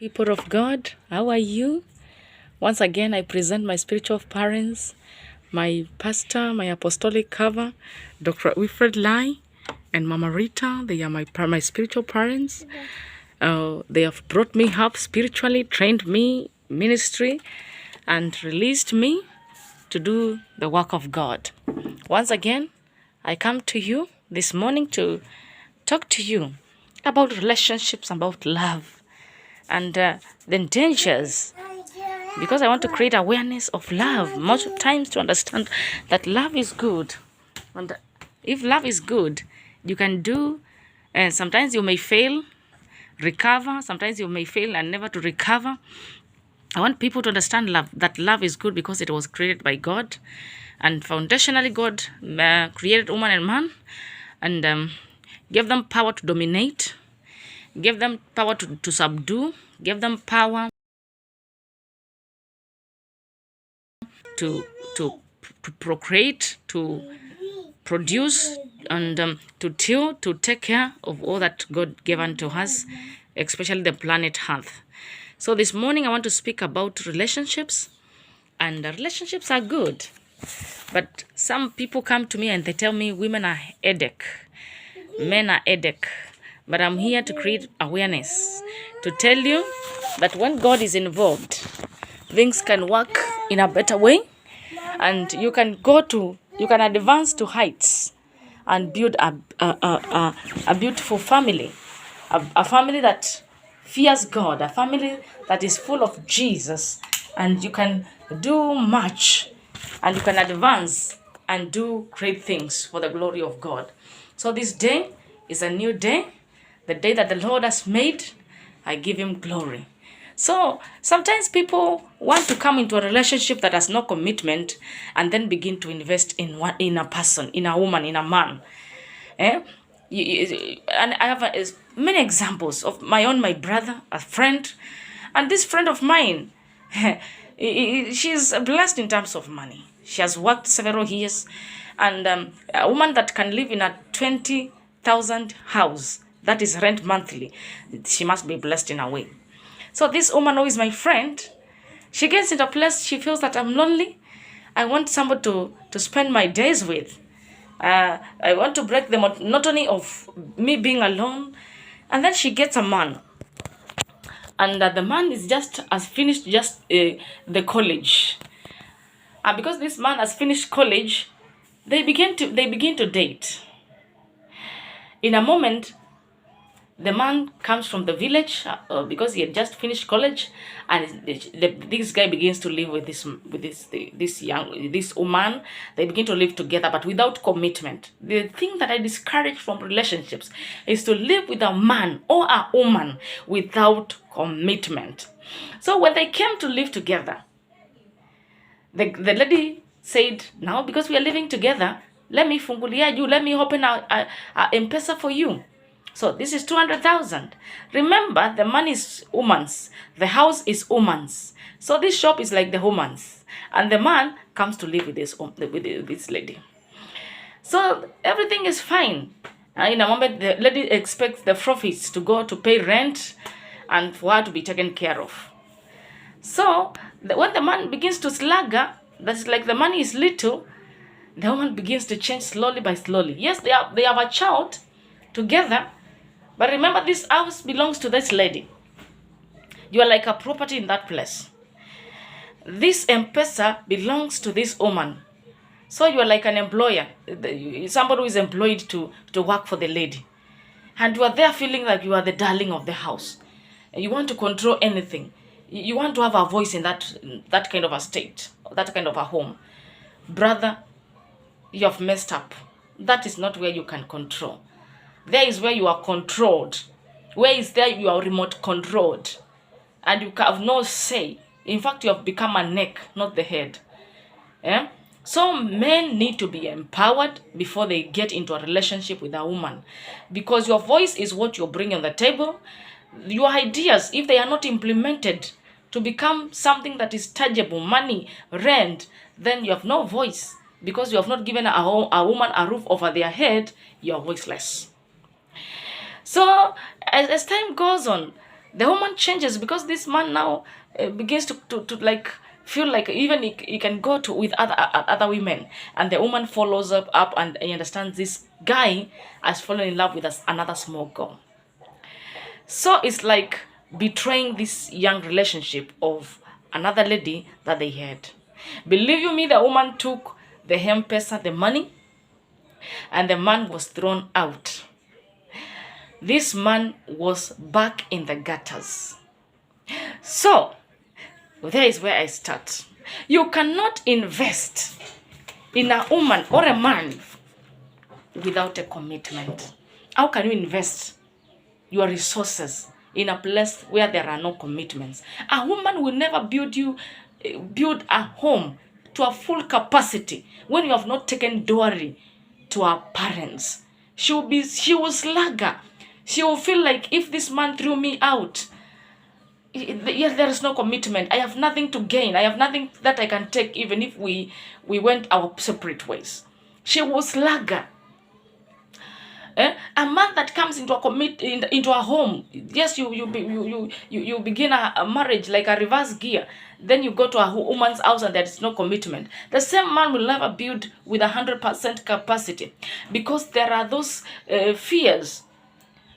People of God, how are you? Once again, I present my spiritual parents, my pastor, my apostolic cover, Dr. Wilfred Lai, and Mama Rita. They are my spiritual parents. They have brought me up spiritually, trained me ministry, and released me to do the work of God. Once again, I come to you this morning to talk to you about relationships, about love, and the dangers, because I want to create awareness of love. Most times to understand that love is good. And if love is good, you can do, and sometimes you may fail, recover. Sometimes you may fail and never to recover. I want people to understand love, that love is good because it was created by God. And foundationally, God created woman and man and gave them power to dominate, gave them power to subdue, gave them power to procreate, to produce, and to till, to take care of all that God gave unto us, especially the planet Earth. So this morning I want to speak about relationships, and relationships are good. But some people come to me and they tell me women are headache, men are headache. But I'm here to create awareness, to tell you that when God is involved, things can work in a better way, and you can advance to heights and build a beautiful family, a family that fears God, a family that is full of Jesus, and you can do much, and you can advance and do great things for the glory of God. So this day is a new day, the day that the Lord has made. I give him glory. So sometimes people want to come into a relationship that has no commitment and then begin to invest in a person, in a woman, in a man. And I have many examples of my brother, a friend, and this friend of mine, she's blessed in terms of money. She has worked several years, and a woman that can live in a 20,000 house that is rent monthly, she must be blessed in a way. So this woman who is my friend, she gets into a place, she feels that I'm lonely. I want somebody to spend my days with. I want to break the monotony of me being alone. And then she gets a man. And the man is has finished the college. And because this man has finished college, they begin to date. In a moment, the man comes from the village because he had just finished college, and this guy begins to live with this woman. They begin to live together, but without commitment. The thing that I discourage from relationships is to live with a man or a woman without commitment. So when they came to live together, the lady said, "Now because we are living together, let me fungulia you, let me open a M-Pesa for you." So this is 200,000. Remember, the money is woman's. The house is woman's. So this shop is like the woman's. And the man comes to live with this lady. So everything is fine. In a moment, the lady expects the profits to go to pay rent and for her to be taken care of. So when the man begins to slugger, that's like the money is little, the woman begins to change slowly by slowly. Yes, they have a child together. But remember, this house belongs to this lady. You are like a property in that place. This M-Pesa belongs to this woman. So you are like an employer, somebody who is employed to work for the lady. And you are there feeling like you are the darling of the house. You want to control anything. You want to have a voice in that kind of a state, that kind of a home. Brother, you have messed up. That is not where you can control. There is where you are controlled. Where is there you are remote controlled. And you have no say. In fact, you have become a neck, not the head. Yeah? So men need to be empowered before they get into a relationship with a woman. Because your voice is what you bring on the table. Your ideas, if they are not implemented to become something that is tangible, money, rent, then you have no voice. Because you have not given a woman a roof over their head, you are voiceless. So as time goes on, The woman changes because this man now begins to like feel like even he can go to with other women, and the woman follows up and he understands this guy has fallen in love with another small girl. So it's like betraying this young relationship of another lady that they had. Believe you me, the woman took the M-Pesa, the money, and the man was thrown out. This man was back in the gutters. So, there is where I start. You cannot invest in a woman or a man without a commitment. How can you invest your resources in a place where there are no commitments? A woman will never build a home to a full capacity when you have not taken dowry to her parents. She will slugger. She will feel like, if this man threw me out, yes, there is no commitment. I have nothing to gain. I have nothing that I can take, even if we went our separate ways. She will slugger. A man that comes into a home, yes, you begin a marriage like a reverse gear. Then you go to a woman's house and there is no commitment. The same man will never build with 100% capacity, because there are those fears,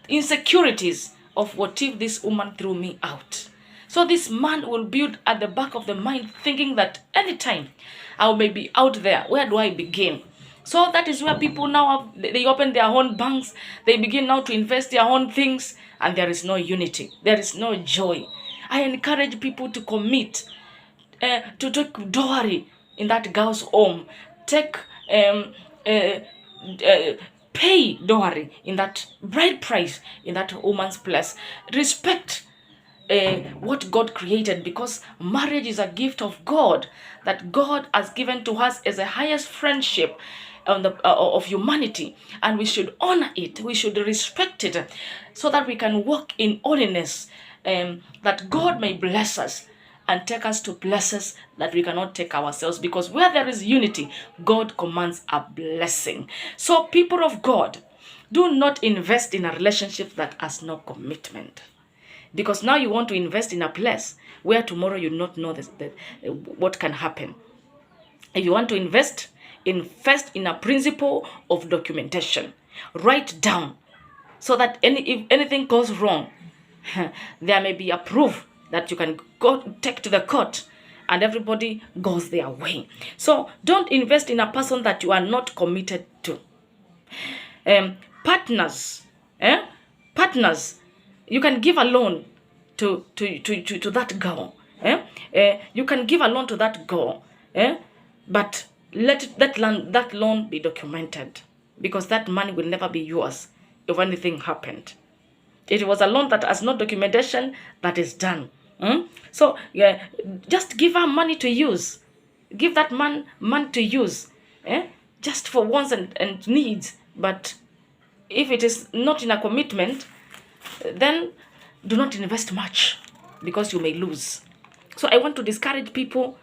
insecurities of, what if this woman threw me out? So this man will build at the back of the mind, thinking that anytime I may be out there, where do I begin? So that is where people now they open their own banks, they begin now to invest their own things, and there is no unity, there is no joy. I encourage people to commit, to take dowry in that girl's home, take pay dowry in that bride price in that woman's place. Respect what God created, because marriage is a gift of God that God has given to us as the highest friendship of humanity, and we should honor it, we should respect it, so that we can walk in holiness, that God may bless us and take us to places that we cannot take ourselves, because where there is unity, God commands a blessing. So people of God, do not invest in a relationship that has no commitment, because now you want to invest in a place where tomorrow you not know what can happen. If you want to invest in a principle of documentation. Write down, so that if anything goes wrong, there may be a proof that you can go take to the court, and everybody goes their way. So don't invest in a person that you are not committed to. Partners, you can give a loan to that girl. You can give a loan to that girl, but let that loan be documented, because that money will never be yours if anything happened. It was a loan that has no documentation that is done. So just give her money to use. Give that man money to use, just for wants and needs. But if it is not in a commitment, then do not invest much, because you may lose. So I want to discourage people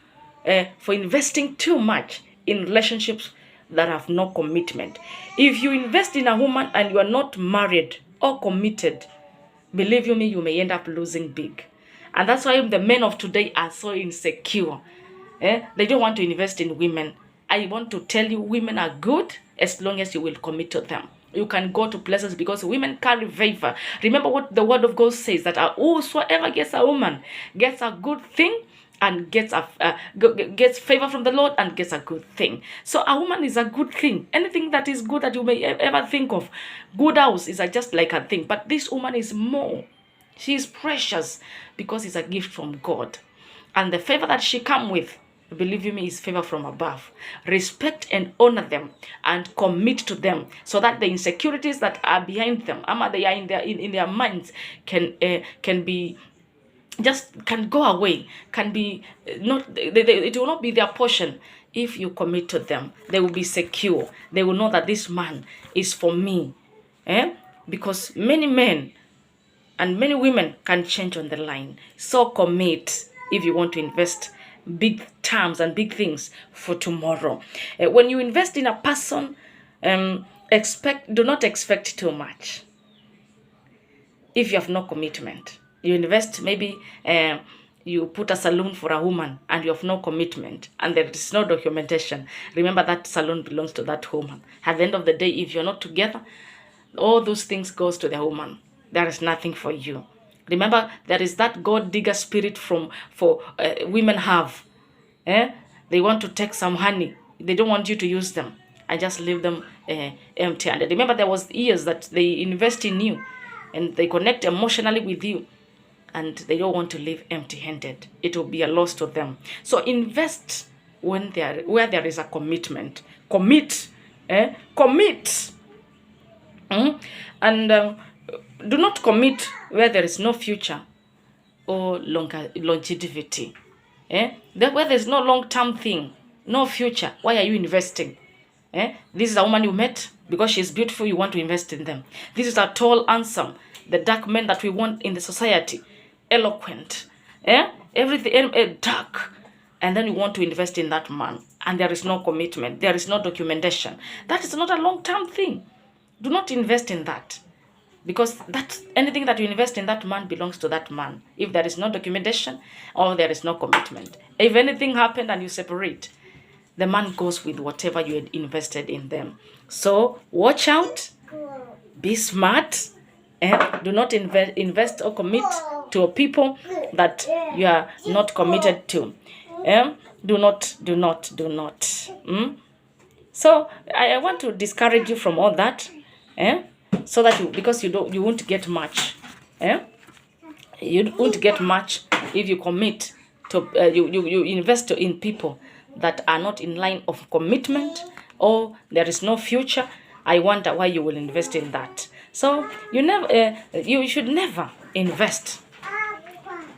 for investing too much in relationships that have no commitment. If you invest in a woman and you are not married or committed, believe you me, you may end up losing big. And that's why the men of today are so insecure. They don't want to invest in women. I want to tell you, women are good as long as you will commit to them. You can go to places, because women carry favor. Remember what the word of God says, that whosoever gets a woman gets a good thing, and gets favor from the Lord, and gets a good thing. So a woman is a good thing. Anything that is good that you may ever think of, good house is just like a thing. But this woman is more. She is precious, because it's a gift from God. And the favor that she comes with, believe you me, is favor from above. Respect and honor them, and commit to them, so that the insecurities that are behind them, they are in their minds, can go away, can be not. It will not be their portion. If you commit to them, they will be secure. They will know that this man is for me, because many men and many women can change on the line. So commit if you want to invest big terms and big things for tomorrow. When you invest in a person, do not expect too much if you have no commitment. You invest, maybe you put a salon for a woman and you have no commitment and there is no documentation. Remember, that salon belongs to that woman. At the end of the day, if you're not together, all those things goes to the woman. There is nothing for you. Remember, there is that God digger spirit for women have. They want to take some honey. They don't want you to use them and just leave them empty-handed. Remember, there was years that they invest in you and they connect emotionally with you, and they don't want to live empty-handed. It will be a loss to them. So invest where there is a commitment. Commit. Commit. And do not commit where there is no future or longevity. Where there's no long-term thing, no future, why are you investing? This is a woman you met because she's beautiful, you want to invest in them. This is a tall, handsome, the dark men that we want in the society, eloquent, everything dark, and then you want to invest in that man, and there is no commitment, there is no documentation. That is not a long-term thing. Do not invest in that, because anything that you invest in that man belongs to that man. If there is no documentation or there is no commitment, if anything happened and you separate, the man goes with whatever you had invested in them. So watch out, be smart, and do not invest or commit to people that you are not committed to. Do not. So I want to discourage you from all that. So that because you won't get much. You won't get much if you commit to you invest in people that are not in line of commitment, or there is no future. I wonder why you will invest in that. So you should never invest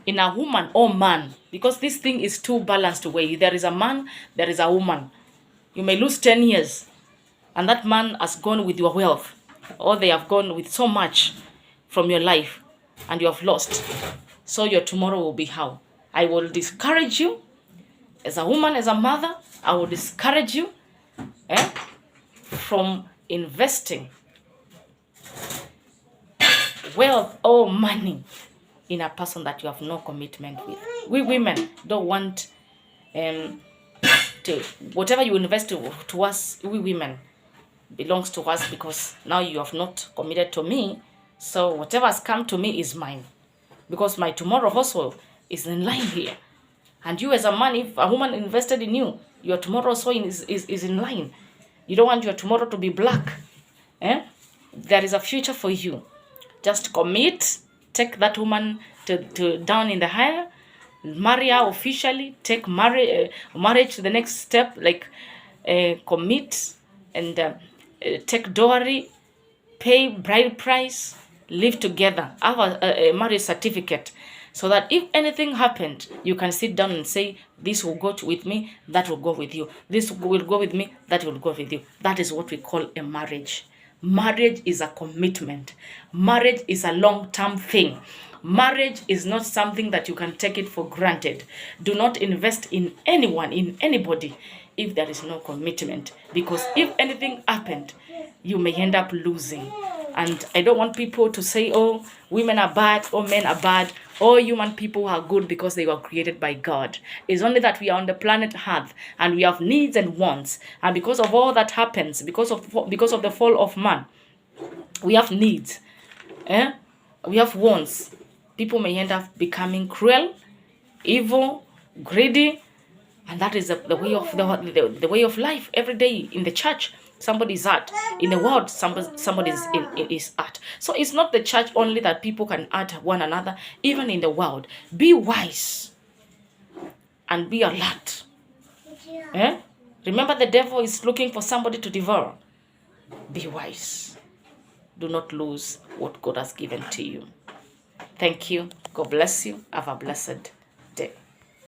in a woman or man, because this thing is too balanced way. There is a man, there is a woman. You may lose 10 years and that man has gone with your wealth, or they have gone with so much from your life and you have lost. So your tomorrow will be how? I will discourage you as a woman, as a mother. I will discourage you from investing wealth or money in a person that you have no commitment with. We women don't want to, whatever you invest to us, we women, belongs to us, because now you have not committed to me. So whatever has come to me is mine, because my tomorrow also is in line here. And you as a man, if a woman invested in you, your tomorrow also is in line. You don't want your tomorrow to be black. There is a future for you. Just commit. Take that woman to down in the higher. Marry her officially. Take marriage to the next step. Like commit and take dowry. Pay bride price. Live together. Have a marriage certificate. So that if anything happened, you can sit down and say, this will go with me, that will go with you. This will go with me, that will go with you. That is what we call a marriage. Marriage is a commitment. Marriage is a long-term thing. Marriage is not something that you can take it for granted. Do not invest in anyone, in anybody, if there is no commitment. Because if anything happened, you may end up losing. And I don't want people to say, oh, women are bad, or men are bad, or human people are good because they were created by God. It's only that we are on the planet Earth and we have needs and wants. And because of all that happens, because of the fall of man, we have needs. We have wants. People may end up becoming cruel, evil, greedy, and that is the way of the way of life every day in the church. Somebody's hurt. In the world, somebody's is hurt. So it's not the church only that people can hurt one another. Even in the world, be wise and be alert. Remember, the devil is looking for somebody to devour. Be wise. Do not lose what God has given to you. Thank you. God bless you. Have a blessed